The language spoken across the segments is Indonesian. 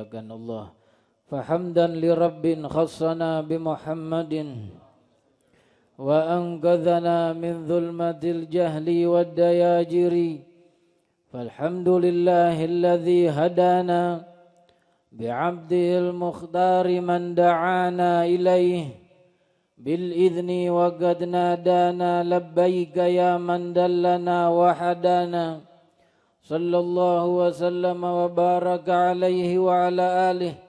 dimuliakan Allah. Fahamdan li rabbin khassana bi Muhammadin wa anqadhana min dhulmatil jahli wad dayajiri. Falhamdulillahilladzi hadana bi'abdil mukhtari man da'ana ilaih bil idzni wa qad nadana labbaika ya man dallana wa hadana. Sallallahu wa sallama wa baraka alaihi wa ala alihi.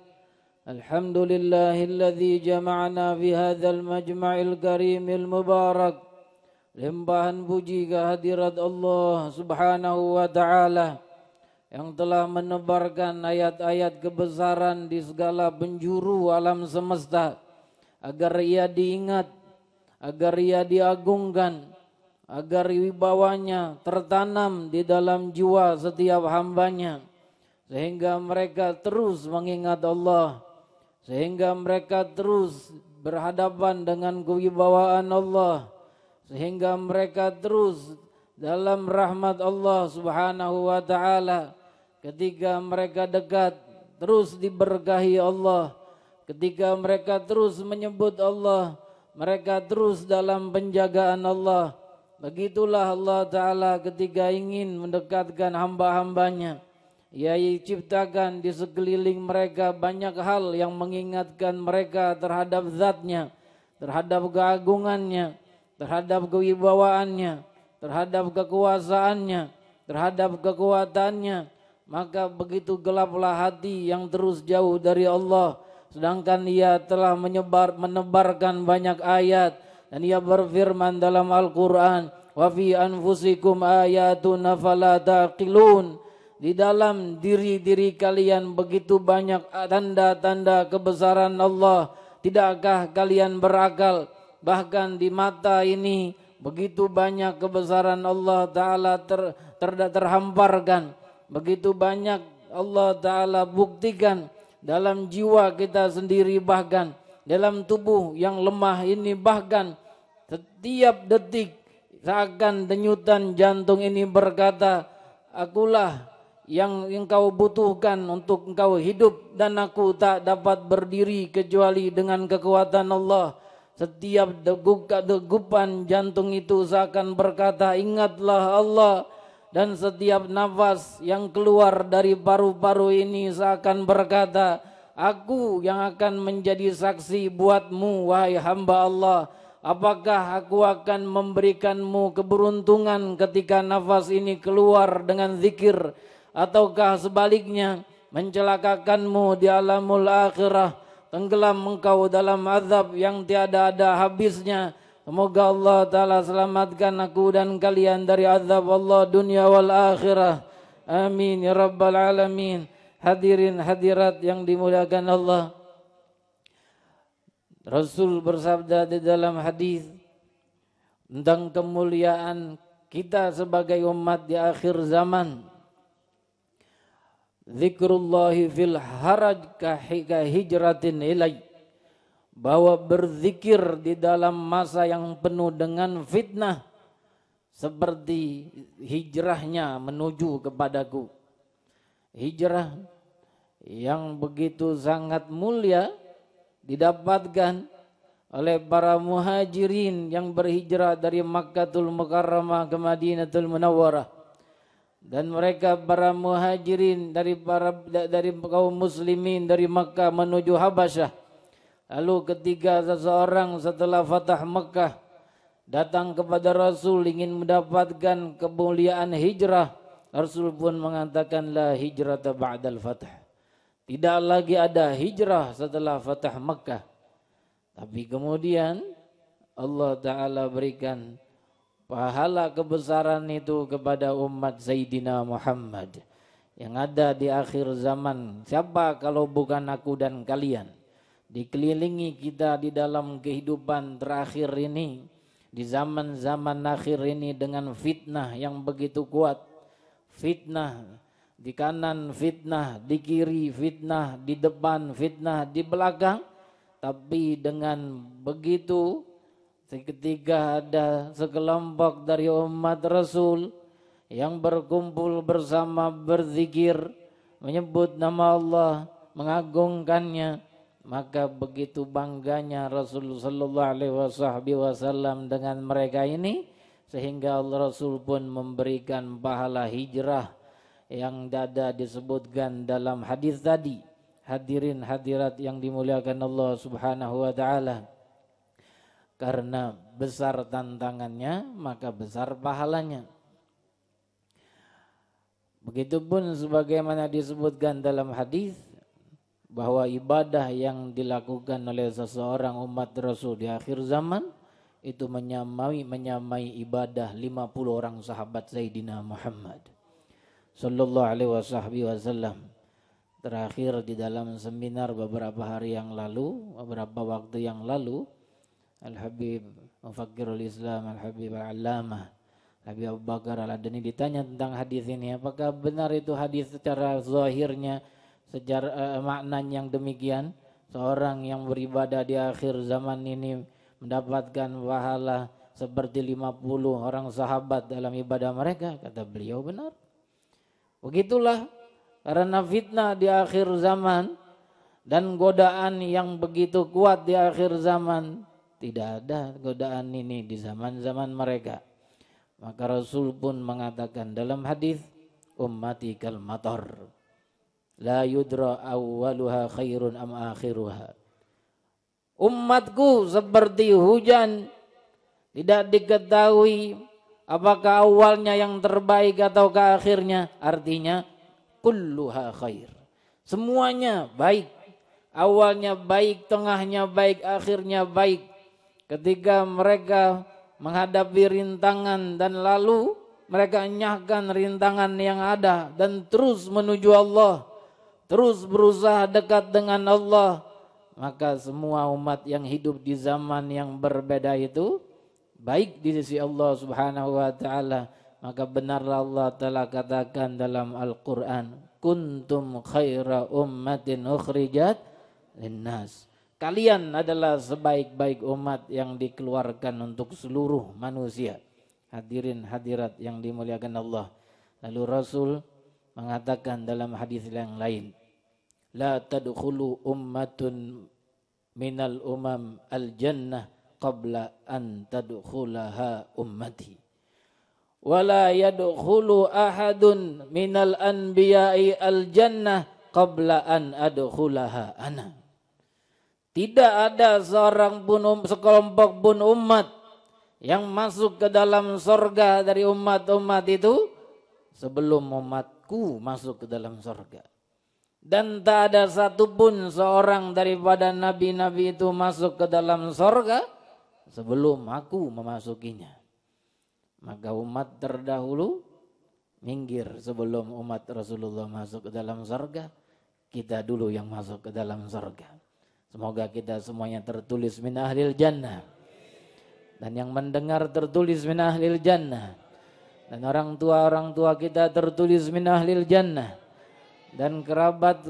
Alhamdulillahilladzi jama'ana fi hadzal majma'il karimil mubarak. Limpahan puji kehadirat Allah Subhanahu wa ta'ala yang telah menebarkan ayat-ayat kebesaran di segala penjuru alam semesta agar ia diingat, agar ia diagungkan, agar wibawanya tertanam di dalam jiwa setiap hambanya sehingga mereka terus mengingat Allah, sehingga mereka terus berhadapan dengan kewibawaan Allah, sehingga mereka terus dalam rahmat Allah Subhanahu wa ta'ala. Ketika mereka dekat terus diberkahi Allah, ketika mereka terus menyebut Allah, mereka terus dalam penjagaan Allah. Begitulah Allah ta'ala ketika ingin mendekatkan hamba-hambanya, ia ciptakan di sekeliling mereka banyak hal yang mengingatkan mereka terhadap zatnya, terhadap keagungannya, terhadap kewibawaannya, terhadap kekuasaannya, terhadap kekuatannya. Maka begitu gelaplah hati yang terus jauh dari Allah, sedangkan ia telah menebarkan banyak ayat. Dan ia berfirman dalam Al-Quran, wa fi anfusikum ayatun afala taqilun. Di dalam diri-diri kalian begitu banyak tanda-tanda kebesaran Allah. Tidakkah kalian berakal? Bahkan di mata ini begitu banyak kebesaran Allah Ta'ala terhamparkan. Begitu banyak Allah Ta'ala buktikan dalam jiwa kita sendiri, bahkan dalam tubuh yang lemah ini, bahkan setiap detik seakan denyutan jantung ini berkata, akulah yang engkau butuhkan untuk engkau hidup, dan aku tak dapat berdiri kecuali dengan kekuatan Allah. Setiap degupan jantung itu seakan berkata, ingatlah Allah. Dan setiap nafas yang keluar dari paru-paru ini seakan berkata, aku yang akan menjadi saksi buatmu, wahai hamba Allah. Apakah aku akan memberikanmu keberuntungan ketika nafas ini keluar dengan zikir, ataukah sebaliknya mencelakakanmu di alamul akhirah, tenggelam engkau dalam azab yang tiada ada habisnya. Semoga Allah Ta'ala selamatkan aku dan kalian dari azab Allah dunia wal akhirah. Amin ya rabbal alamin. Hadirin hadirat yang dimuliakan Allah, Rasul bersabda di dalam hadis tentang kemuliaan kita sebagai umat di akhir zaman. Zikrullahi fil haraj ka hijratin ilai. Bahwa berzikir di dalam masa yang penuh dengan fitnah seperti hijrahnya menuju kepadaku. Hijrah yang begitu sangat mulia didapatkan oleh para muhajirin yang berhijrah dari Makkatul Mukarramah ke Madinatul Munawwarah. Dan mereka para muhajirin dari kaum muslimin dari Makkah menuju Habasyah. Lalu ketika seseorang setelah Fatah Mekah datang kepada Rasul ingin mendapatkan kemuliaan hijrah, Rasul pun mengatakan la hijrata ba'dal fath. Tidak lagi ada hijrah setelah Fatah Mekah. Tapi kemudian Allah Ta'ala berikan pahala kebesaran itu kepada umat Sayyidina Muhammad yang ada di akhir zaman. Siapa kalau bukan aku dan kalian? Dikelilingi kita di dalam kehidupan terakhir ini, di zaman-zaman akhir ini dengan fitnah yang begitu kuat. Fitnah di kanan, fitnah di kiri, fitnah di depan, fitnah di belakang. Tapi dengan begitu seketika ada sekelompok dari umat Rasul yang berkumpul bersama berzikir, menyebut nama Allah, mengagungkannya. Maka begitu bangganya Rasulullah sallallahu alaihi wasallam dengan mereka ini, sehingga Rasul pun memberikan pahala hijrah yang ada disebutkan dalam hadis tadi. Hadirin hadirat yang dimuliakan Allah Subhanahu wa taala. Karena besar tantangannya, maka besar pahalanya. Begitupun sebagaimana disebutkan dalam hadis bahwa ibadah yang dilakukan oleh seseorang umat Rasul di akhir zaman itu menyamai ibadah 50 orang sahabat Sayyidina Muhammad sallallahu alaihi wasallam. Terakhir di dalam seminar beberapa hari yang lalu, beberapa waktu yang lalu, Al-Habib Mufakkirul Islam Al-Habib Al-Allamah Habib Abu Bakar Al-Adani ditanya tentang hadis ini, apakah benar itu hadis secara zahirnya, secara maknanya yang demikian, seorang yang beribadah di akhir zaman ini mendapatkan pahala seperti 50 orang sahabat dalam ibadah mereka? Kata beliau, benar. Begitulah, karena fitnah di akhir zaman dan godaan yang begitu kuat di akhir zaman, tidak ada godaan ini di zaman-zaman mereka. Maka Rasul pun mengatakan dalam hadis, ummati kal matar, la yudra awwaluha khairun am akhiruha. Umatku seperti hujan, tidak diketahui apakah awalnya yang terbaik atau ke akhirnya. Artinya kulluha khair, semuanya baik. Awalnya baik, tengahnya baik, akhirnya baik. Ketika mereka menghadapi rintangan dan lalu mereka enyahkan rintangan yang ada dan terus menuju Allah, terus berusaha dekat dengan Allah, maka semua umat yang hidup di zaman yang berbeda itu baik di sisi Allah Subhanahu wa taala. Maka benarlah Allah telah katakan dalam Al-Qur'an, kuntum khaira ummatin ukhrijat linnas. Kalian adalah sebaik-baik umat yang dikeluarkan untuk seluruh manusia. Hadirin hadirat yang dimuliakan Allah. Lalu Rasul mengatakan dalam hadis yang lain, la tadkhulu ummatun minal umam al-jannah qabla an tadkhulaha ummati. Wa la yadkhulu ahadun minal anbiya'i al-jannah qabla an adkhulaha ana. Tidak ada seorang pun, sekelompok pun umat yang masuk ke dalam sorga dari umat-umat itu sebelum umatku masuk ke dalam sorga. Dan tak ada satupun seorang daripada nabi-nabi itu masuk ke dalam sorga sebelum aku memasukinya. Maka umat terdahulu minggir sebelum umat Rasulullah masuk ke dalam sorga. Kita dulu yang masuk ke dalam sorga. Semoga kita semuanya tertulis min ahlil jannah. Dan yang mendengar tertulis min ahlil jannah. Dan orang tua kita tertulis min ahlil jannah. Dan kerabat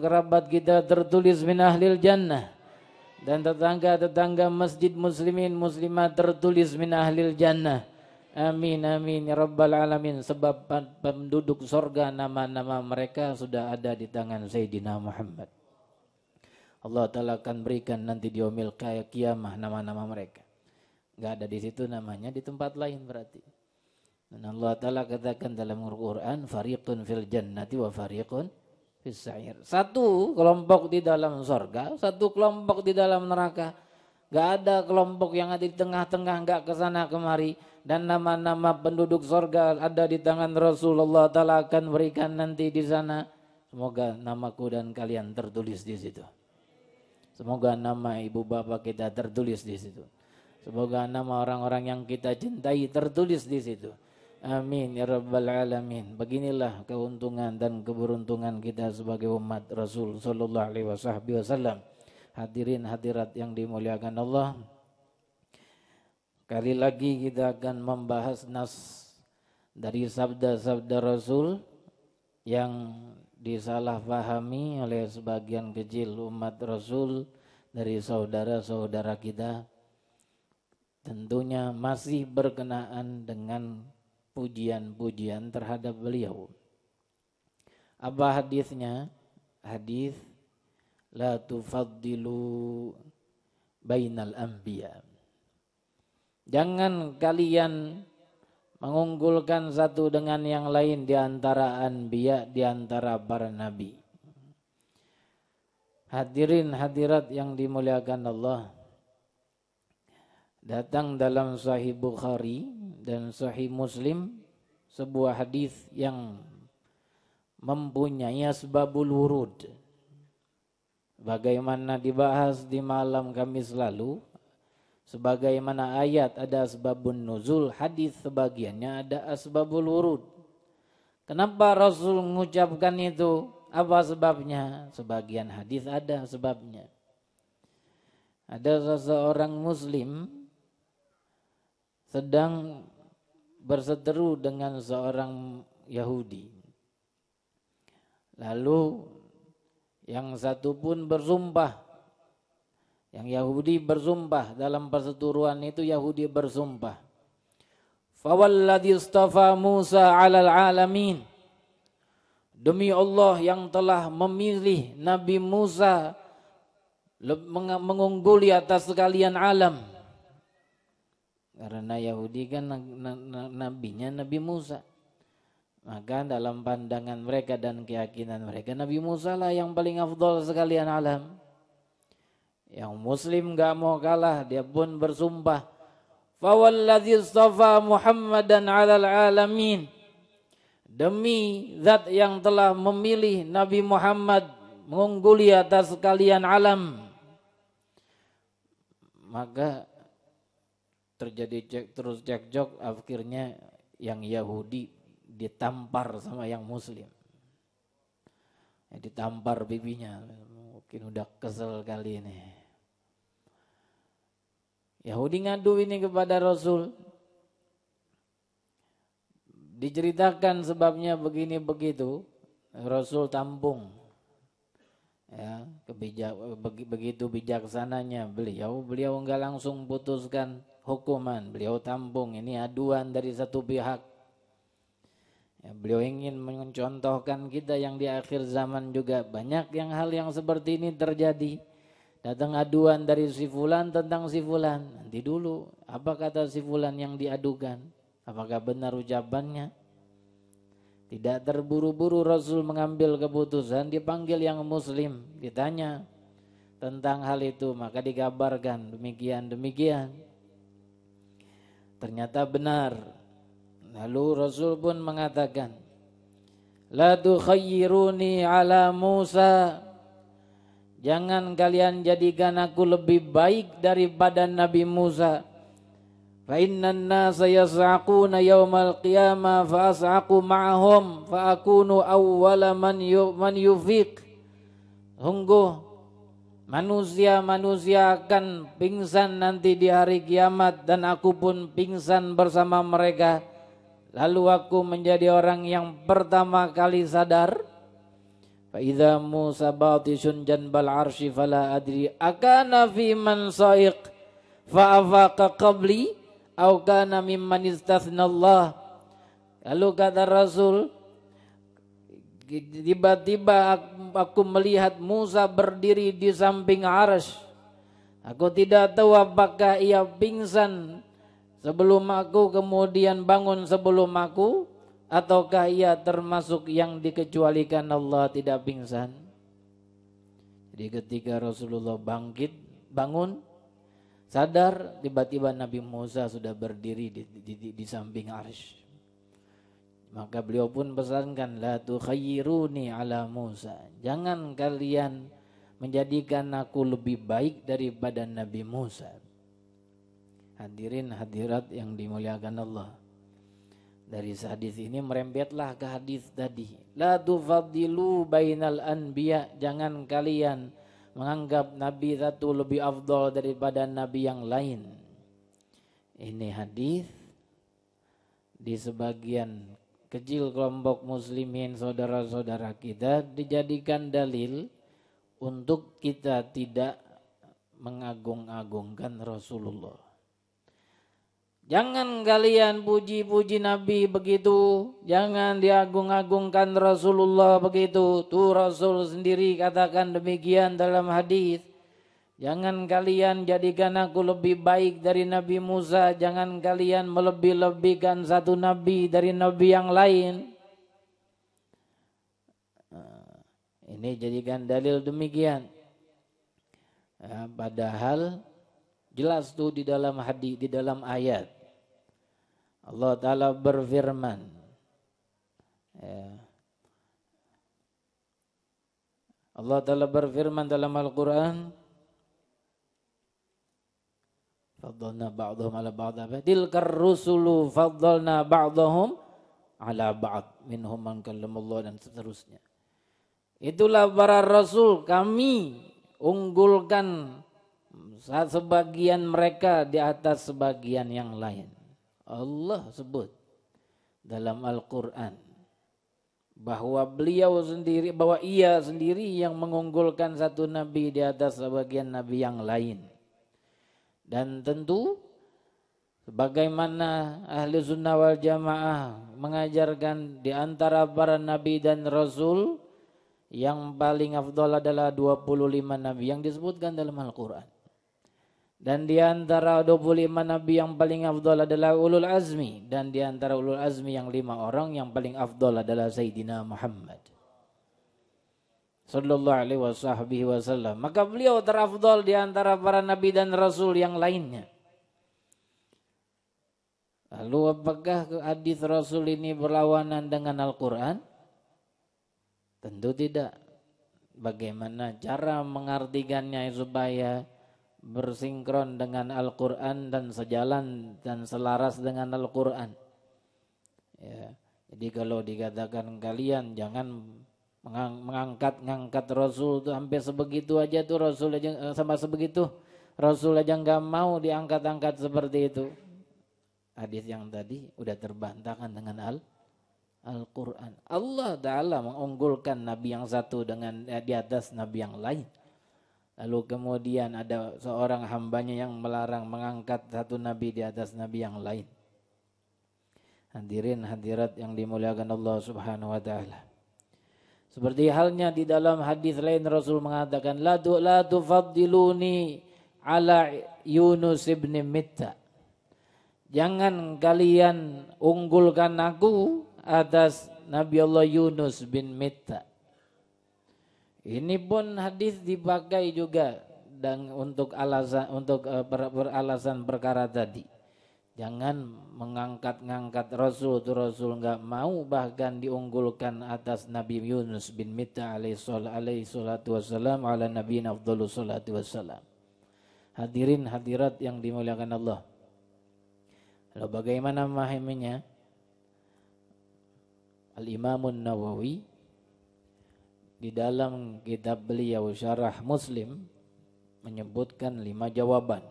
kita tertulis min ahlil jannah. Dan tetangga masjid muslimin muslimat tertulis min ahlil jannah. Amin amin ya rabbal alamin. Sebab penduduk sorga nama-nama mereka sudah ada di tangan Sayyidina Muhammad. Allah Ta'ala akan berikan nanti di yaumil qiyamah nama-nama mereka. Gak ada di situ namanya, di tempat lain berarti. Dan Allah Ta'ala katakan dalam Al-Quran, fariqun fil jannati wa fariqun fis sa'ir. Satu kelompok di dalam surga, satu kelompok di dalam neraka. Gak ada kelompok yang ada di tengah-tengah, gak kesana kemari. Dan nama-nama penduduk surga ada di tangan Rasulullah Ta'ala akan berikan nanti di sana. Semoga namaku dan kalian tertulis di situ. Semoga nama ibu bapak kita tertulis di situ. Semoga nama orang-orang yang kita cintai tertulis di situ. Amin ya rabbal alamin. Beginilah keuntungan dan keberuntungan kita sebagai umat Rasul sallallahu alaihi wasallam. Hadirin hadirat yang dimuliakan Allah. Kali lagi kita akan membahas nas dari sabda-sabda Rasul yang disalahpahami oleh sebagian kecil umat Rasul dari saudara-saudara kita. Tentunya masih berkenaan dengan pujian-pujian terhadap beliau. Apa hadisnya? Hadis la tufaddilu bainal anbiya. Jangan kalian mengunggulkan satu dengan yang lain di antara anbiya, di antara para nabi. Hadirin hadirat yang dimuliakan Allah, datang dalam Sahih Bukhari dan Sahih Muslim sebuah hadis yang mempunyai asbabul wurud. Bagaimana dibahas di malam Kamis lalu, sebagaimana ayat ada asbabun nuzul, hadis sebagiannya ada asbabul wurud. Kenapa Rasul mengucapkan itu? Apa sebabnya? Sebagian hadis ada sebabnya. Ada seseorang muslim sedang berseteru dengan seorang Yahudi. Lalu yang satu pun bersumpah. Yang Yahudi bersumpah, dalam perseteruan itu Yahudi bersumpah. Fawalladzi istafa Musa 'alal 'alamin. Demi Allah yang telah memilih Nabi Musa mengungguli atas sekalian alam. Karena Yahudi kan nabinya Nabi Musa. Maka dalam pandangan mereka dan keyakinan mereka, Nabi Musa lah yang paling afdal sekalian alam. Yang Muslim gak mau kalah, dia pun bersumpah, fawalladzi istafa Muhammadan 'alal 'alamin. Demi zat yang telah memilih Nabi Muhammad mengungguli atas sekalian alam. Maka terjadi terus cekcok, akhirnya yang Yahudi ditampar sama yang Muslim. Ditampar bibinya, mungkin udah kesel kali ini. Yahudi ngadu ini kepada Rasul. Diceritakan sebabnya begini begitu, Rasul tampung. Ya, begitu bijaksananya beliau enggak langsung putuskan hukuman, beliau tampung. Ini aduan dari satu pihak. Ya, beliau ingin mencontohkan kita yang di akhir zaman juga banyak yang hal yang seperti ini terjadi. Datang aduan dari si fulan tentang si fulan. Nanti dulu, apa kata si fulan yang diadukan? Apakah benar ucapannya? Tidak terburu-buru Rasul mengambil keputusan, dipanggil yang Muslim, ditanya tentang hal itu, maka dikabarkan demikian. Ternyata benar. Lalu Rasul pun mengatakan, la tukhayyiruni ala Musa. Jangan kalian jadikan aku lebih baik daripada Nabi Musa. Fa innan nasa yas'aquna yaumal qiyamah fa as'aqu ma'ahum fa akunu awwala man yufiq. Sungguh manusia akan pingsan nanti di hari kiamat dan aku pun pingsan bersama mereka. Lalu aku menjadi orang yang pertama kali sadar. Fa idza Musa batishun janbal arsy fala adri akana fi man sa'iq fa afaqa qabli au kana mimman istathnallah. Lalu kata Rasul, tiba-tiba aku melihat Musa berdiri di samping arsy. Aku tidak tahu apakah ia pingsan sebelum aku kemudian bangun sebelum aku, ataukah ia termasuk yang dikecualikan Allah tidak pingsan. Jadi ketika Rasulullah bangun, sadar, tiba-tiba Nabi Musa sudah berdiri di samping arsy. Maka beliau pun pesankan, la tukhayyiruni ala Musa. Jangan kalian menjadikan aku lebih baik daripada Nabi Musa. Hadirin hadirat yang dimuliakan Allah. Dari hadis ini merembetlah ke hadis tadi. La tufaddilu bainal anbiya. Jangan kalian menganggap Nabi satu lebih afdal daripada Nabi yang lain. Ini hadis di sebagian kecil kelompok muslimin saudara-saudara kita dijadikan dalil untuk kita tidak mengagung-agungkan Rasulullah. Jangan kalian puji-puji Nabi begitu. Jangan diagung-agungkan Rasulullah begitu. Tuh Rasul sendiri katakan demikian dalam hadis. Jangan kalian jadikan aku lebih baik dari Nabi Musa. Jangan kalian melebih-lebihkan satu Nabi dari Nabi yang lain. Ini jadikan dalil demikian. Padahal jelas tuh di dalam hadis, di dalam ayat. Allah Ta'ala berfirman. Allah Ta'ala berfirman dalam Al-Quran. Faddalna ba'dahum ala ba'd. Tilkar rusulu faddalna ba'dahum ala ba'd. Minhum man kallamallah dan seterusnya. Itulah para rasul, kami unggulkan sebagian mereka di atas sebagian yang lain. Allah sebut dalam Al-Quran bahwa beliau sendiri, bahwa ia sendiri yang mengunggulkan satu nabi di atas sebagian nabi yang lain. Dan tentu sebagaimana ahli sunnah wal jamaah mengajarkan di antara para nabi dan rasul, yang paling afdal adalah 25 nabi yang disebutkan dalam Al-Quran. Dan di antara 25 nabi yang paling afdal adalah ulul azmi. Dan di antara ulul azmi yang 5 orang yang paling afdal adalah Sayyidina Muhammad sallallahu alaihi wasallam. Maka beliau terafdal di antara para nabi dan rasul yang lainnya. Lalu apakah hadis Rasul ini berlawanan dengan Al-Quran? Tentu tidak. Bagaimana cara mengartikannya supaya bersinkron dengan Al-Quran dan sejalan dan selaras dengan Al-Quran. Ya, jadi kalau dikatakan kalian jangan mengangkat Rasul tuh sampai sebegitu aja tuh, Rasul aja sama sebegitu, Rasul aja nggak mau diangkat-angkat seperti itu. Hadis yang tadi udah terbantahkan dengan Al-Quran. Allah Ta'ala mengunggulkan Nabi yang satu dengan di atas Nabi yang lain. Lalu kemudian ada seorang hambanya yang melarang mengangkat satu Nabi di atas Nabi yang lain. Hadirin hadirat yang dimuliakan Allah Subhanahu wa Ta'ala. Seperti halnya di dalam hadis lain Rasul mengatakan, La tufaddiluni ala Yunus ibn Mitta. Jangan kalian unggulkan aku atas Nabi Allah Yunus bin Mitta. Ini pun hadis dipakai juga dan untuk beralasan perkara tadi. Jangan mengangkat-ngangkat Rasul, itu Rasul enggak mau bahkan diunggulkan atas Nabi Yunus bin Mitta alaihi salatu wassalam ala nabiyina afdhalus salatu wassalam. Hadirin hadirat yang dimuliakan Allah. Lalu bagaimana memahaminya? Al-Imamun Nawawi di dalam kitab beliau Syarah Muslim menyebutkan 5 jawaban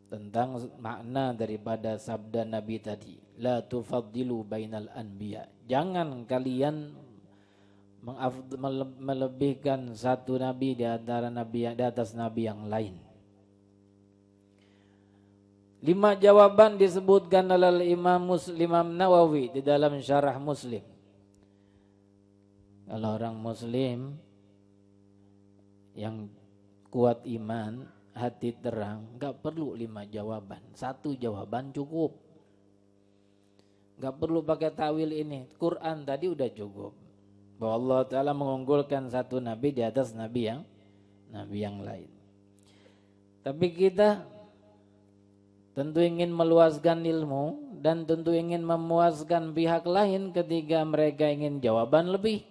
tentang makna daripada sabda Nabi tadi. La tufaddilu bainal anbiya. Jangan kalian melebihkan satu nabi di antara nabi di atas nabi yang lain. 5 jawaban disebutkan oleh Imam Nawawi di dalam Syarah Muslim. Kalau orang Muslim yang kuat iman, hati terang, enggak perlu 5 jawaban. 1 jawaban cukup. Enggak perlu pakai tawil ini. Quran tadi udah cukup. Bahwa Allah Ta'ala mengunggulkan satu nabi di atas nabi yang lain. Tapi kita tentu ingin meluaskan ilmu dan tentu ingin memuaskan pihak lain ketika mereka ingin jawaban lebih.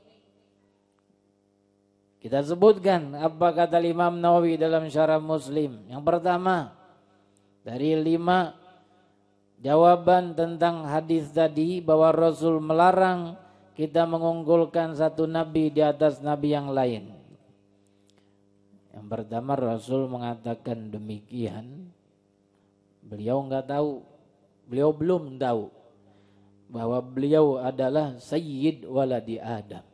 Kita sebutkan apa kata Imam Nawawi dalam Syarah Muslim. Yang pertama, dari 5 jawaban tentang hadis tadi bahwa Rasul melarang kita mengunggulkan satu nabi di atas nabi yang lain. Yang pertama, Rasul mengatakan demikian. Beliau enggak tahu, beliau belum tahu bahwa beliau adalah Sayyid waladi Adam.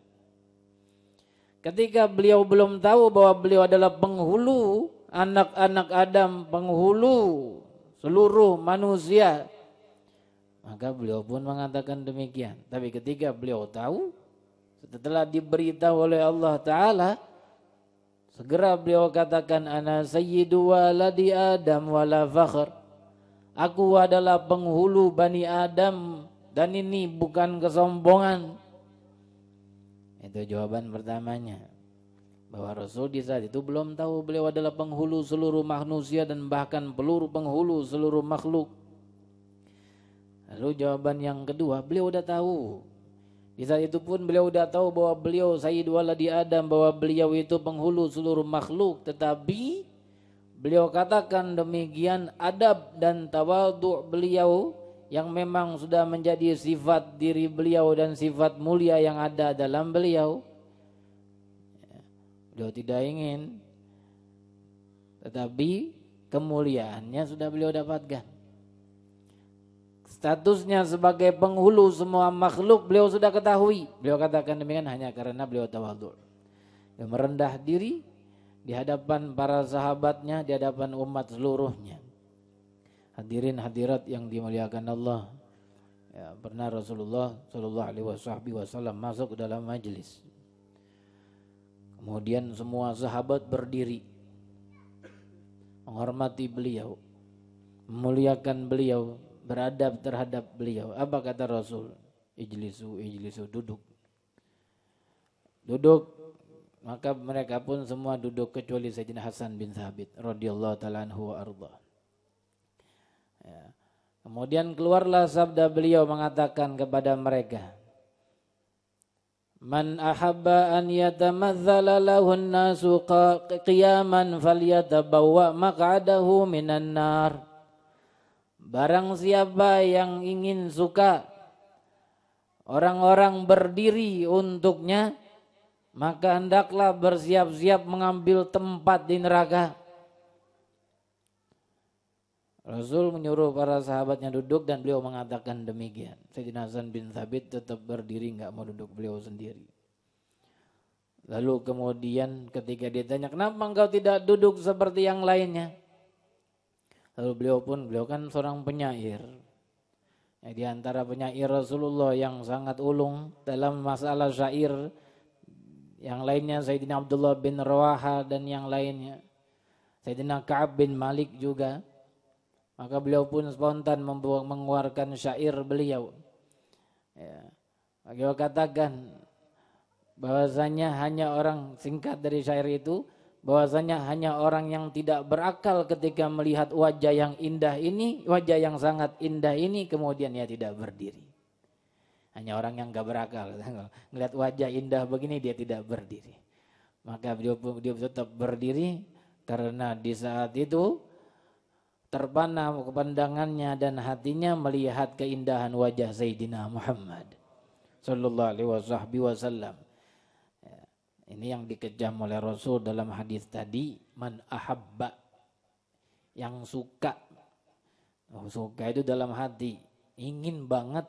Ketika beliau belum tahu bahwa beliau adalah penghulu anak-anak Adam, penghulu seluruh manusia. Maka beliau pun mengatakan demikian. Tapi ketika beliau tahu, setelah diberitahu oleh Allah Ta'ala, segera beliau katakan, ana sayyidu waladi Adam wala fakhr. Aku adalah penghulu Bani Adam dan ini bukan kesombongan. Itu jawaban pertamanya. Bahwa Rasul di saat itu belum tahu beliau adalah penghulu seluruh manusia dan bahkan penghulu seluruh makhluk. Lalu jawaban yang kedua, beliau udah tahu. Di saat itu pun beliau udah tahu bahwa beliau Sayyid Waladi Adam, bahwa beliau itu penghulu seluruh makhluk. Tetapi beliau katakan demikian, adab dan tawadhu beliau yang memang sudah menjadi sifat diri beliau dan sifat mulia yang ada dalam beliau. Beliau tidak ingin, tetapi kemuliaannya sudah beliau dapatkan. Statusnya sebagai penghulu semua makhluk beliau sudah ketahui. Beliau katakan demikian hanya karena beliau tawadhu. Dia merendah diri di hadapan para sahabatnya, di hadapan umat seluruhnya. Hadirin hadirat yang dimuliakan Allah. Ya, pernah Rasulullah Shallallahu Alaihi Wasallam masuk ke dalam majelis. Kemudian semua sahabat berdiri menghormati beliau, memuliakan beliau, beradab terhadap beliau. Apa kata Rasul? Ijlisu, duduk. Maka mereka pun semua duduk kecuali Sayyidina Hasan bin Thabit radhiyallahu taala anhu wa arda. Ya. Kemudian keluarlah sabda beliau mengatakan kepada mereka, man ahabba an yatamazzala lahun nasu qiyaman falyatabawwa maq'adahu minan nar. Barang siapa yang ingin suka orang-orang berdiri untuknya, maka hendaklah bersiap-siap mengambil tempat di neraka. Rasul menyuruh para sahabatnya duduk dan beliau mengatakan demikian. Sayyidina Hasan bin Thabit tetap berdiri, enggak mau duduk beliau sendiri. Lalu kemudian ketika ditanya, kenapa engkau tidak duduk seperti yang lainnya? Lalu beliau kan seorang penyair. Ya, di antara penyair Rasulullah yang sangat ulung dalam masalah syair. Yang lainnya Sayyidina Abdullah bin Rawaha dan yang lainnya. Sayyidina Ka'ab bin Malik juga. Maka beliau pun spontan mengeluarkan syair beliau. Ya. Beliau katakan bahwasanya hanya orang, singkat dari syair itu, bahwasanya hanya orang yang tidak berakal ketika melihat wajah yang indah ini, wajah yang sangat indah ini, kemudian ia tidak berdiri. Hanya orang yang gak berakal, melihat wajah indah begini dia tidak berdiri. Maka dia tetap berdiri karena di saat itu terpana pandangannya dan hatinya melihat keindahan wajah Sayyidina Muhammad sallallahu alaihi wasallam. Ini yang dikejam oleh Rasul dalam hadis tadi, man ahabba, yang suka. Suka itu dalam hati, ingin banget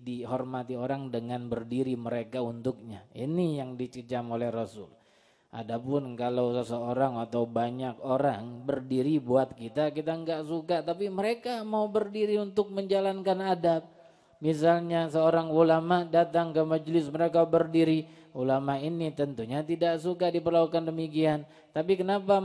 dihormati orang dengan berdiri mereka untuknya. Ini yang dikejam oleh Rasul. Adapun kalau seseorang atau banyak orang berdiri buat kita enggak suka, tapi mereka mau berdiri untuk menjalankan adab. Misalnya seorang ulama datang ke majelis, mereka berdiri. Ulama ini tentunya tidak suka diperlakukan demikian. Tapi kenapa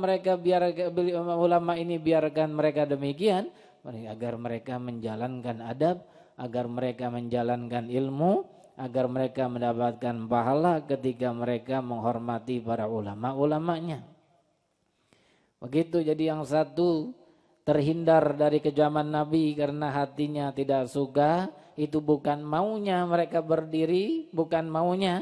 ulama ini biarkan mereka demikian? Agar mereka menjalankan adab, agar mereka menjalankan ilmu, agar mereka mendapatkan pahala ketika mereka menghormati para ulama-ulamanya. Begitu, jadi yang satu terhindar dari kejaman Nabi karena hatinya tidak suka, itu bukan maunya mereka berdiri, bukan maunya,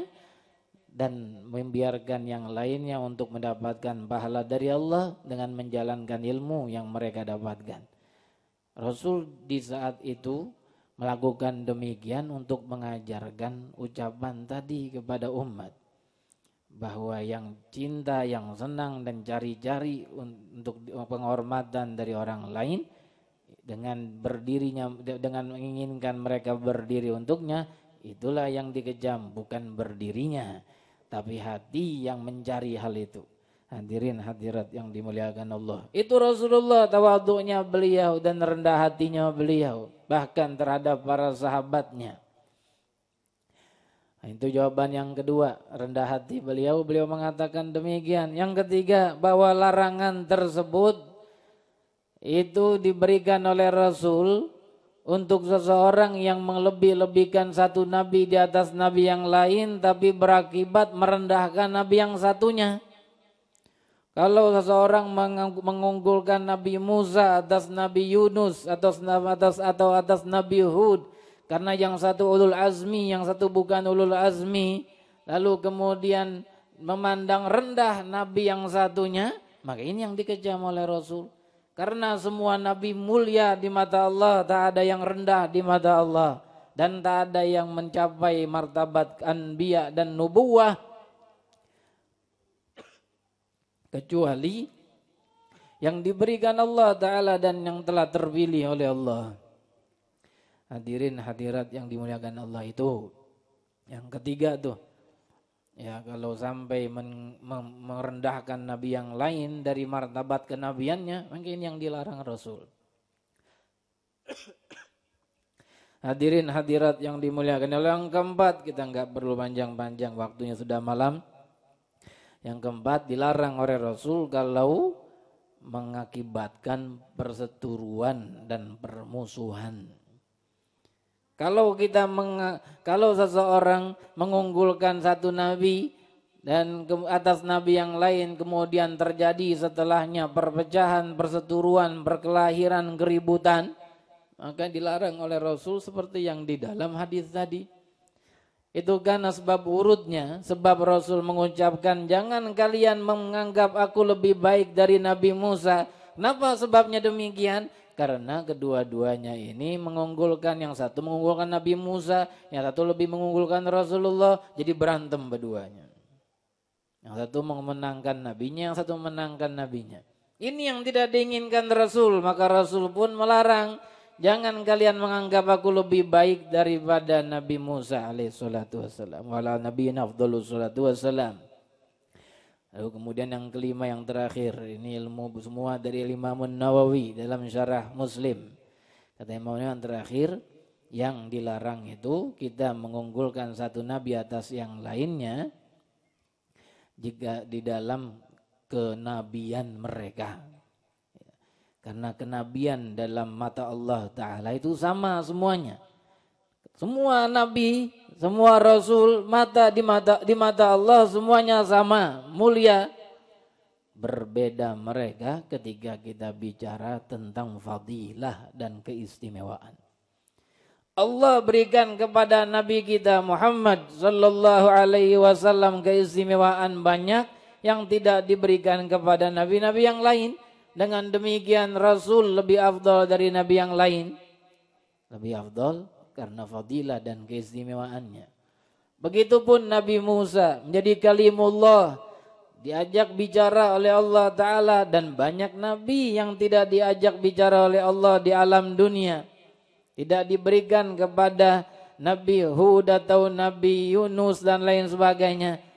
dan membiarkan yang lainnya untuk mendapatkan pahala dari Allah dengan menjalankan ilmu yang mereka dapatkan. Rasul di saat itu melakukan demikian untuk mengajarkan ucapan tadi kepada umat, bahwa yang cinta, yang senang dan cari-cari untuk penghormatan dari orang lain dengan berdirinya, dengan menginginkan mereka berdiri untuknya, itulah yang dikejam, bukan berdirinya, tapi hati yang mencari hal itu. Hadirin hadirat yang dimuliakan Allah. Itu Rasulullah, tawadhu'nya beliau dan rendah hatinya beliau. Bahkan terhadap para sahabatnya. Nah, itu jawaban yang kedua, rendah hati beliau. Beliau mengatakan demikian. Yang ketiga, bahwa larangan tersebut itu diberikan oleh Rasul untuk seseorang yang melebih-lebihkan satu nabi di atas nabi yang lain, tapi berakibat merendahkan nabi yang satunya. Kalau seseorang mengunggulkan Nabi Musa atas Nabi Yunus atau atas Nabi Hud, karena yang satu ulul azmi, yang satu bukan ulul azmi, lalu kemudian memandang rendah Nabi yang satunya, maka ini yang dikejam oleh Rasul. Karena semua Nabi mulia di mata Allah, tak ada yang rendah di mata Allah, dan tak ada yang mencapai martabat anbiya dan nubuwah kecuali yang diberikan Allah Ta'ala dan yang telah terpilih oleh Allah. Hadirin hadirat yang dimuliakan Allah, itu yang ketiga tuh. Ya, kalau sampai merendahkan nabi yang lain dari martabat kenabiannya, mungkin yang dilarang Rasul. Hadirin hadirat yang dimuliakan Allah, yang keempat, kita enggak perlu panjang-panjang, waktunya sudah malam. Yang keempat, dilarang oleh Rasul kalau mengakibatkan perseteruan dan permusuhan. Kalau seseorang mengunggulkan satu nabi dan atas nabi yang lain, kemudian terjadi setelahnya perpecahan, perseteruan, perkelahiran, keributan, maka dilarang oleh Rasul seperti yang di dalam hadis tadi. Itu karena sebab urutnya, sebab Rasul mengucapkan, jangan kalian menganggap aku lebih baik dari Nabi Musa. Kenapa sebabnya demikian? Karena kedua-duanya ini mengunggulkan, yang satu mengunggulkan Nabi Musa, yang satu lebih mengunggulkan Rasulullah, jadi berantem berduanya. Yang satu memenangkan nabinya, yang satu memenangkan nabinya. Ini yang tidak diinginkan Rasul, maka Rasul pun melarang. Jangan kalian menganggap aku lebih baik daripada Nabi Musa alaihissalatu wassalam. Wala nabiyina afdhalus salatu wassalam. Lalu kemudian yang kelima, yang terakhir, ini ilmu semua dari Imam Nawawi dalam syarah Muslim. Kata Imam Nawawi yang terakhir, yang dilarang itu kita mengunggulkan satu nabi atas yang lainnya jika di dalam kenabian mereka. Karena kenabian dalam mata Allah Ta'ala itu sama semuanya. Semua nabi, semua rasul, di mata Allah semuanya sama, mulia. Berbeda mereka ketika kita bicara tentang fadilah dan keistimewaan. Allah berikan kepada Nabi kita Muhammad sallallahu alaihi wasallam keistimewaan banyak yang tidak diberikan kepada nabi-nabi yang lain. Dengan demikian Rasul lebih afdal dari nabi yang lain. Lebih afdal karena fadilah dan keistimewaannya. Begitupun Nabi Musa menjadi kalimullah, diajak bicara oleh Allah Ta'ala, dan banyak nabi yang tidak diajak bicara oleh Allah di alam dunia. Tidak diberikan kepada Nabi Hud atau Nabi Yunus dan lain sebagainya.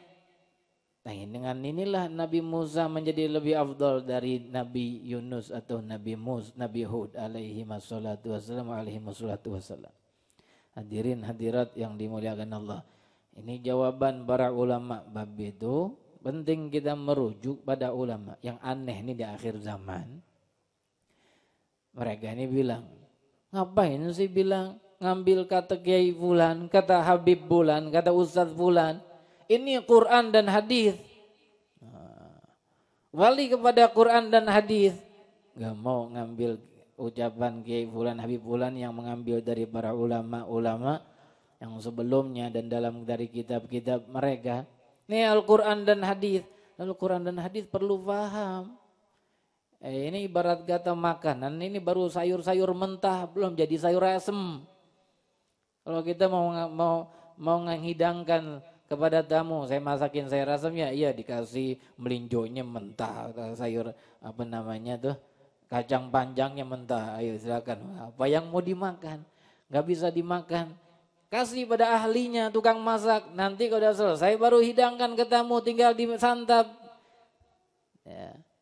Nah, dengan inilah Nabi Musa menjadi lebih afdal dari Nabi Yunus atau Nabi Hud alaihi wassalatu wassalam. Hadirin hadirat yang dimuliakan Allah. Ini jawaban para ulama bab itu. Penting kita merujuk pada ulama. Yang aneh ini di akhir zaman. Mereka ini bilang, ngapain sih bilang ngambil kata Kiai Fulan, kata Habib Fulan, kata Ustadz Fulan. Ini Quran dan hadis. Wali kepada Quran dan hadis. Gak mau ngambil ucapan Kiai Fulan, Habib Fulan yang mengambil dari para ulama-ulama yang sebelumnya dan dari kitab-kitab mereka. Ini Al-Quran dan hadis. Lalu Quran dan hadis perlu paham. Ini ibarat kata makanan, ini baru sayur-sayur mentah, belum jadi sayur asem. Kalau kita mau menghidangkan kepada tamu, saya masakin sayur asamnya, iya dikasih melinjonya mentah, sayur apa namanya tuh, kacang panjangnya mentah, ayo silakan. Apa yang mau dimakan? Gak bisa dimakan. Kasih pada ahlinya, tukang masak. Nanti kalau udah selesai baru hidangkan ke tamu, tinggal disantap.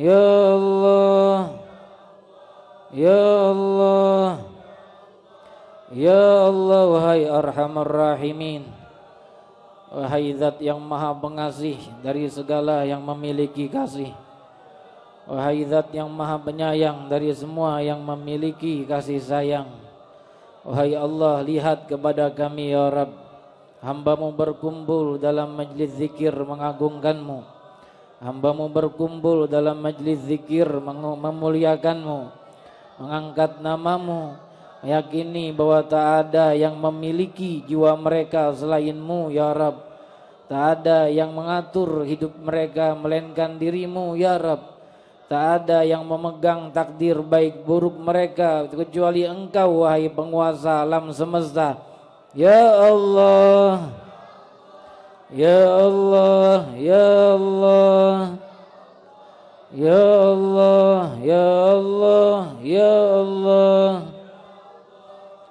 Ya Allah, Ya Allah, Ya Allah, wahai Arhamar Rahimin, wahai Zat yang Maha Pengasih dari segala yang memiliki kasih, wahai Zat yang Maha Penyayang dari semua yang memiliki kasih sayang. Wahai Allah, lihat kepada kami ya Rabb, hamba-Mu berkumpul dalam majlis zikir mengagungkan-Mu, hamba-Mu berkumpul dalam majlis zikir memuliakan-Mu, mengangkat nama-Mu, meyakini bahwa tak ada yang memiliki jiwa mereka selain-Mu ya Rabb, tak ada yang mengatur hidup mereka melainkan diri-Mu ya Rabb, tak ada yang memegang takdir baik buruk mereka kecuali Engkau wahai penguasa alam semesta. Ya Allah, Ya Allah, Ya Allah, Ya Allah, Ya Allah, Ya Allah,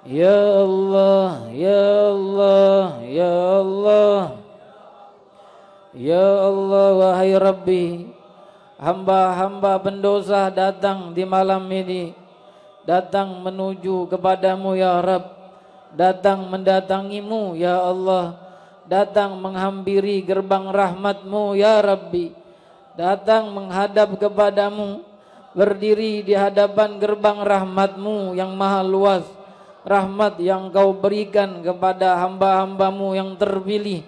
Ya Allah, Ya Allah, Ya Allah, Ya Allah, wahai Rabbi, hamba-hamba pendosa datang di malam ini, datang menuju kepadamu ya Rabb, datang mendatangimu ya Allah, datang menghampiri gerbang rahmatmu ya Rabbi, datang menghadap kepadamu, berdiri di hadapan gerbang rahmatmu yang maha luas, rahmat yang Kau berikan kepada hamba-hambamu yang terpilih,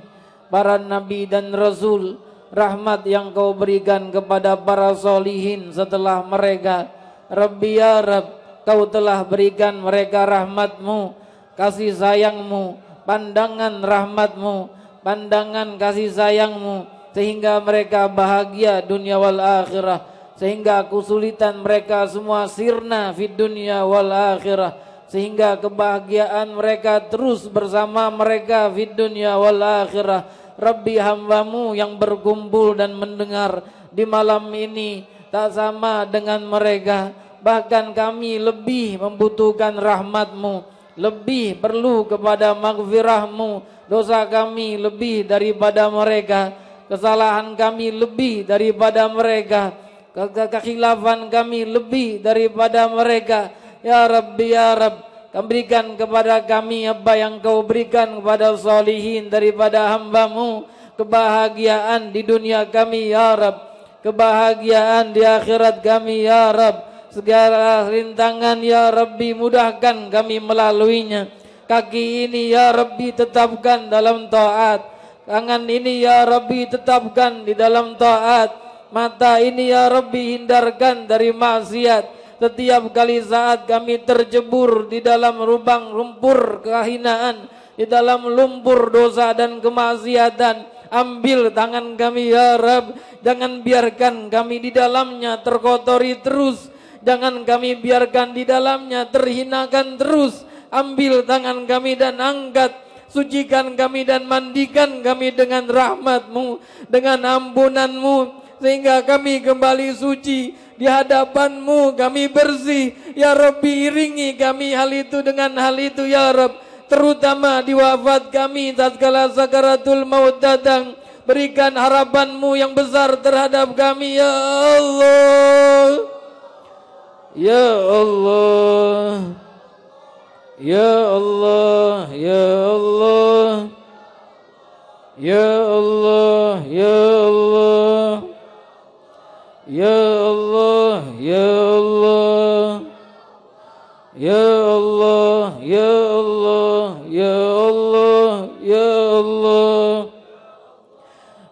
para nabi dan rasul, rahmat yang Kau berikan kepada para solihin setelah mereka. Rabbi ya Rabb, Kau telah berikan mereka rahmat-Mu, kasih sayang-Mu, pandangan rahmat-Mu, pandangan kasih sayang-Mu, sehingga mereka bahagia dunia wal akhirah, sehingga kesulitan mereka semua sirna fid dunya wal akhirah, sehingga kebahagiaan mereka terus bersama mereka fid dunya wal akhirah. Rabbi, hamba-Mu yang berkumpul dan mendengar di malam ini tak sama dengan mereka, bahkan kami lebih membutuhkan rahmat-Mu, lebih perlu kepada maghfirah-Mu, dosa kami lebih daripada mereka, kesalahan kami lebih daripada mereka, kekhilafan kami lebih daripada mereka. Ya Rabbi, ya Rabb, berikan kepada kami apa yang Kau berikan kepada solihin daripada hamba-Mu, kebahagiaan di dunia kami ya Rabb, kebahagiaan di akhirat kami ya Rabb, segala rintangan ya Rabbi mudahkan kami melaluinya. Kaki ini ya Rabbi tetapkan dalam taat, tangan ini ya Rabbi tetapkan di dalam taat, mata ini ya Rabbi hindarkan dari maksiat. Setiap kali saat kami terjebur di dalam lubang lumpur kehinaan, di dalam lumpur dosa dan kemaksiatan, ambil tangan kami ya Rabb, jangan biarkan kami di dalamnya terkotori terus, jangan kami biarkan di dalamnya terhinakan terus. Ambil tangan kami dan angkat, sucikan kami dan mandikan kami dengan rahmat-Mu, dengan ampunan-Mu, sehingga kami kembali suci di hadapan-Mu, kami bersih ya Rabbi. Iringi kami hal itu dengan hal itu ya Rabb, terutama di wafat kami tatkala sakaratul maut datang. Berikan harapan-Mu yang besar terhadap kami ya Allah, ya Allah, ya Allah, ya Allah, ya Allah, ya Allah, ya Allah, ya Allah, ya Allah, ya Allah, ya Allah, ya Allah,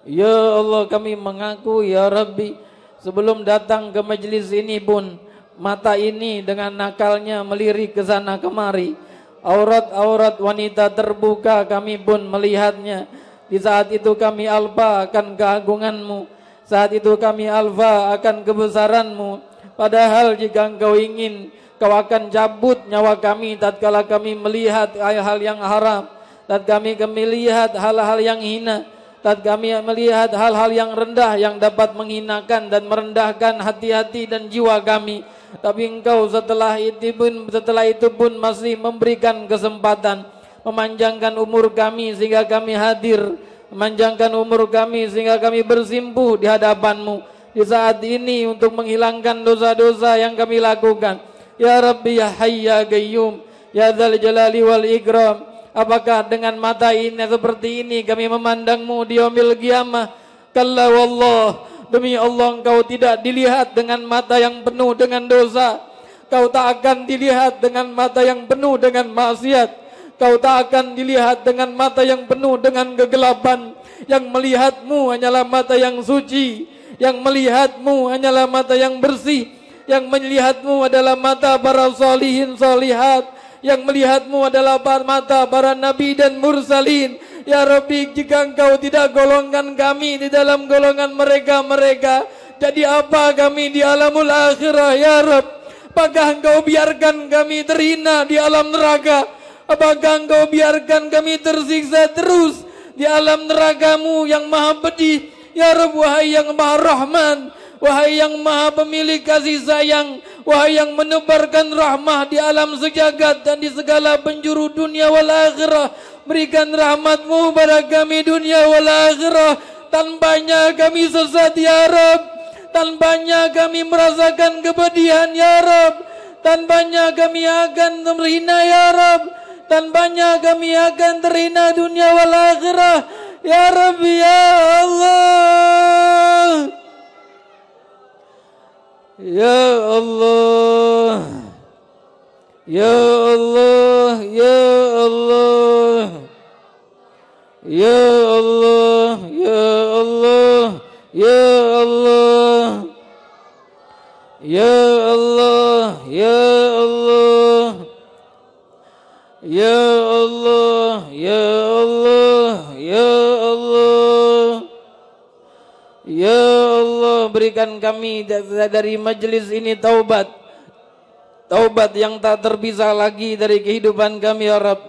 ya Allah. Kami mengaku ya Rabbi, sebelum datang ke majelis ini pun mata ini dengan nakalnya melirik ke sana kemari, aurat-aurat wanita terbuka kami pun melihatnya. Di saat itu kami alfa akan keagungan-Mu, saat itu kami alfa akan kebesaran-Mu. Padahal jika Engkau ingin, Kau akan cabut nyawa kami tatkala kami melihat hal-hal yang haram, tatkala kami melihat hal-hal yang hina, tatkala kami melihat hal-hal yang rendah yang dapat menghinakan dan merendahkan hati-hati dan jiwa kami. Tapi Engkau setelah itu pun masih memberikan kesempatan, memanjangkan umur kami sehingga kami hadir, memanjangkan umur kami sehingga kami bersimpuh di hadapan-Mu. di saat ini untuk menghilangkan dosa-dosa yang kami lakukan. Ya Rabbi ya Hayy ya Qayyum ya Dzal Jalali wal Ikram. Apakah dengan mata ini seperti ini kami memandangmu di yaumil qiyamah? Kalla wallah, demi Allah engkau tidak dilihat dengan mata yang penuh dengan dosa. Kau tak akan dilihat dengan mata yang penuh dengan maksiat. Kau tak akan dilihat dengan mata yang penuh dengan kegelapan. Yang melihatmu hanyalah mata yang suci. Yang melihatmu hanyalah mata yang bersih. Yang melihatmu adalah mata para salihin salihat. Yang melihatmu adalah mata para nabi dan mursalin. Ya Rabbi, jika engkau tidak golongkan kami di dalam golongan mereka-mereka, jadi apa kami di alamul akhirah ya Rabb? Apakah engkau biarkan kami terhina di alam neraka? Apakah engkau biarkan kami tersiksa terus di alam nerakamu yang maha pedih? Ya Rabb, wahai yang maha rahman, wahai yang maha pemilik kasih sayang, wahai yang menebarkan rahmah di alam sejagat dan di segala penjuru dunia wal akhirah, berikan rahmatmu pada kami dunia wal akhirah. Tanpanya kami sesat ya Rabb, tanpanya kami merasakan kepedihan ya Rabb, tanpanya kami akan terhina ya Rabb, tanpanya kami akan terhina dunia wal akhirah ya Rabbi ya Allah. Ya Allah, Ya Allah, Ya Allah, Ya Allah, Ya Allah, Ya Allah, Ya Allah, Ya Allah, Ya Allah, Ya Allah, Ya Allah, Ya Allah, berikan kami dari majelis ini taubat, taubat yang tak terpisah lagi dari kehidupan kami ya Rabb,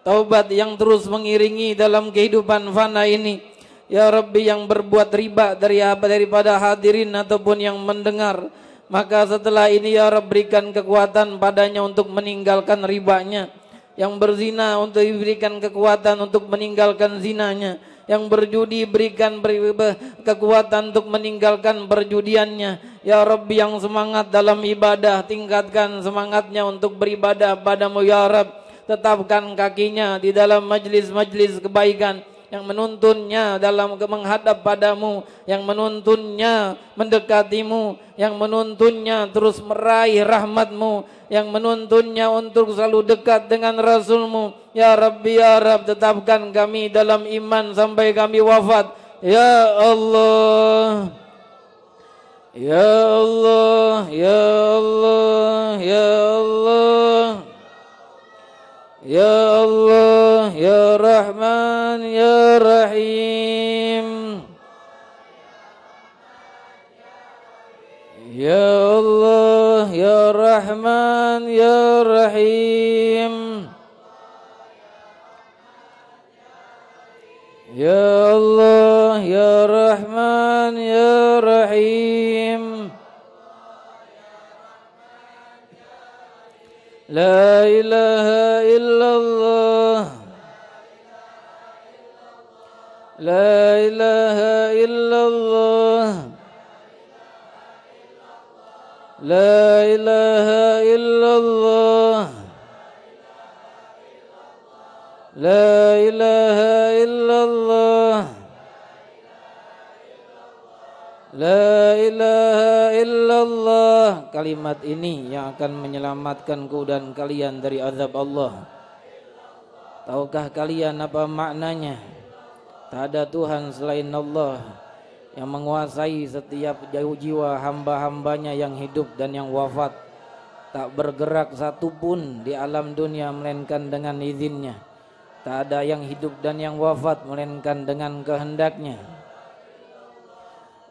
taubat yang terus mengiringi dalam kehidupan fana ini ya Rabbi. Yang berbuat riba daripada hadirin ataupun yang mendengar, maka setelah ini ya Rabb berikan kekuatan padanya untuk meninggalkan ribanya. Yang berzina untuk diberikan kekuatan untuk meninggalkan zinanya. Yang berjudi berikan kekuatan untuk meninggalkan perjudiannya. Ya Rabbi, yang semangat dalam ibadah, tingkatkan semangatnya untuk beribadah padamu ya Rabb. Tetapkan kakinya di dalam majlis-majlis kebaikan, yang menuntunnya dalam menghadap padamu, yang menuntunnya mendekatimu, yang menuntunnya terus meraih rahmatmu, yang menuntunnya untuk selalu dekat dengan Rasulmu. Ya Rabbi ya Rabb, tetapkan kami dalam iman sampai kami wafat. Ya Allah, Ya Allah, Ya Allah, Ya Allah, Ya Allah, Ya Rahman, Ya Rahim. Ya Allah, Ya Rahman, Ya Rahim. Ya Allah, Ya Rahman, Ya Rahim. La ilaha illallah, La ilaha illallah, La ilaha illallah, La ilaha illallah, La ilaha illallah. Kalimat ini yang akan menyelamatkanku dan kalian dari azab Allah. Tahukah kalian apa maknanya? Tak ada Tuhan selain Allah yang menguasai setiap jiwa hamba-hambanya yang hidup dan yang wafat. Tak bergerak satupun di alam dunia melainkan dengan izinnya. Tak ada yang hidup dan yang wafat melainkan dengan kehendaknya.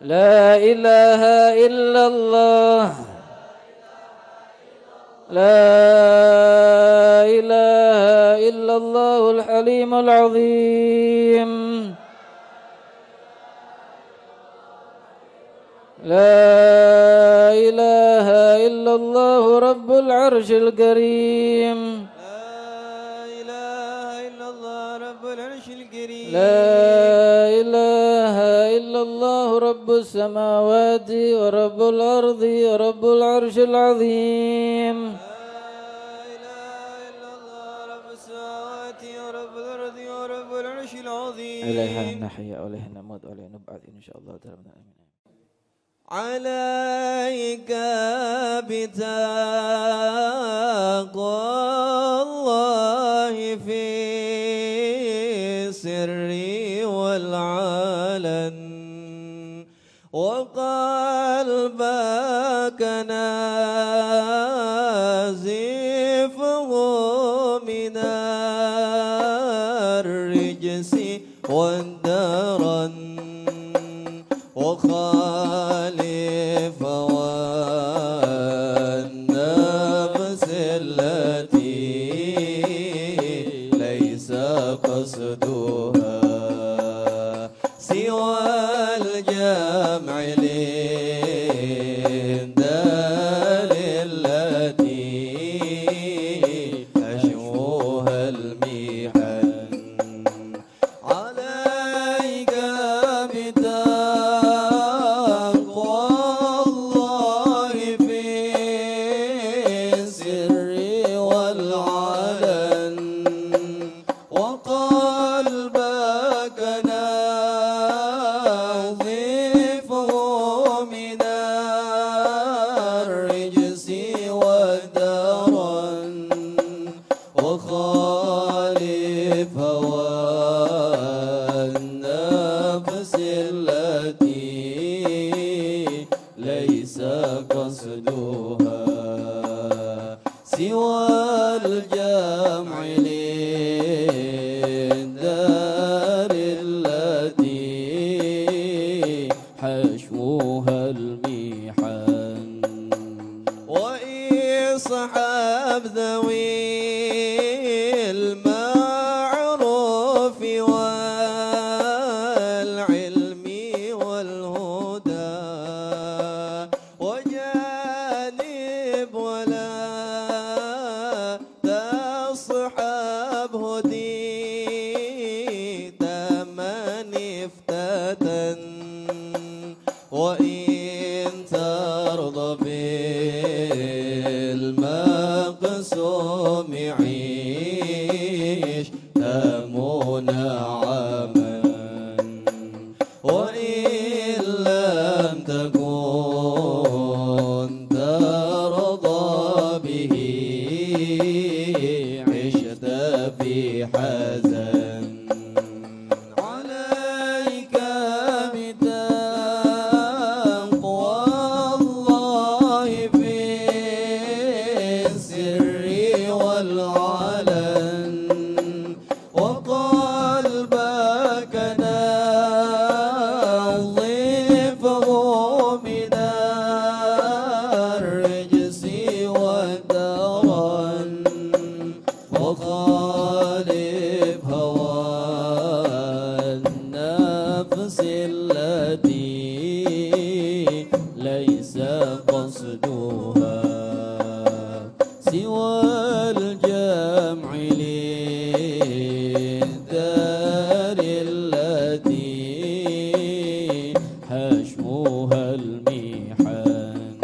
La ilaha illallah, La ilaha illallahul halimul azim, La ilaha illallah rabbul arshil karim, La ilaha illallah rabbul arshil karim, La ilaha إلا الله رب السماوات ورب الأرض ورب العرش العظيم. لا إله إلا الله رب السماوات ورب الأرض ورب العرش العظيم. إليها نحيا وإليها نموت وإليها نبعث إن شاء الله تعالى. آمين. عليك بتقوى الله في السر والعلن وقلبك نازفه من الرجس والدرن وخالف والنفس التي ليس قصدها سوى الجمع للدار التي أشوها المحن عليك بتقوى الله في السر والعلن وقلبك نظيفه من الرجس والدرن وخالف هوى النفس التي ليس قصدها سوى الجمع للدار التي حشوها المحن وإصحاب ذوي المعروف والعلم والهدى وجانب ولا تصحب هديت من افتتن وإن ترضى بالمقسوم عيش منعما وإن لم تكن ترضى به عشت في حزن عليك بتقوى الله في السر والعلن وقلبك نظيفه من الرجس والدرن وخالف هوى النفس التي ليس قصدها سوى الجمع للدار التي حشوها المحن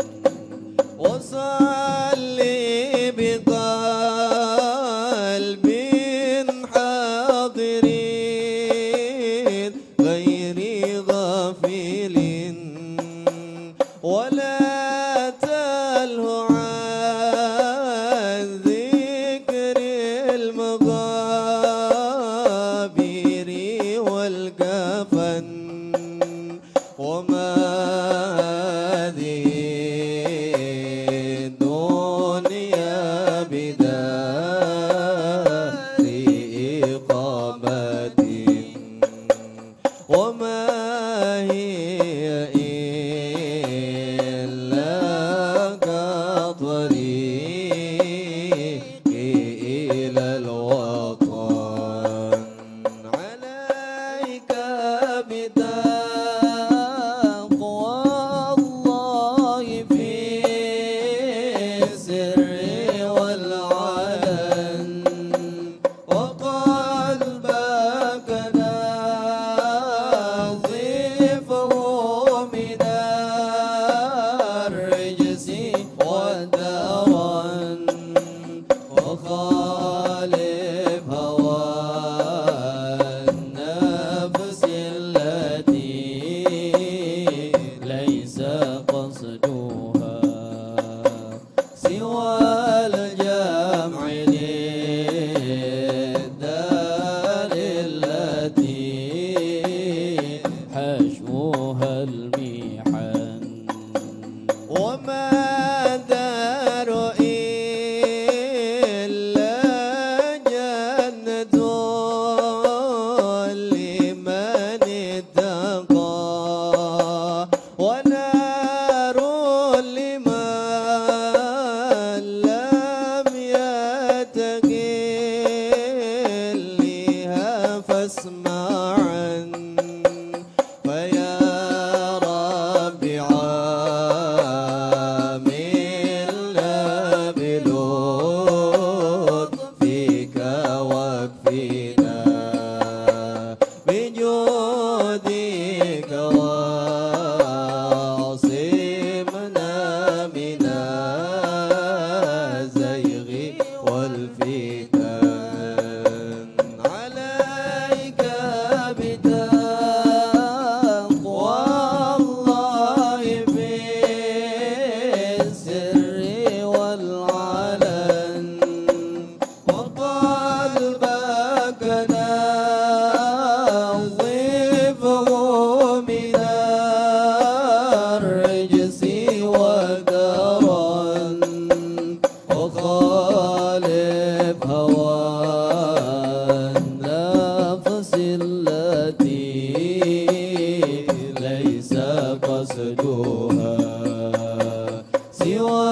وصلي بقلب حاضرين غير غافل ولا تله عن ذكر المغابر والكفن وما هذه الدنيا بدار إقامة وما هي إلا قصدها سوى الجمع للدار التي حشوها المحن وما دار إلا جنة لمن اتقى ونار لمن لم يتقلها فاسمعا فيا رب عاملنا بلطفك واكفنا بجودك واعصمنا من الزيغ والفتن عليك بتقوى الله في السر والعلن وقلبك نظفه من الرجس والدرن وخالف هوى النفس التي ليس قصدها سوى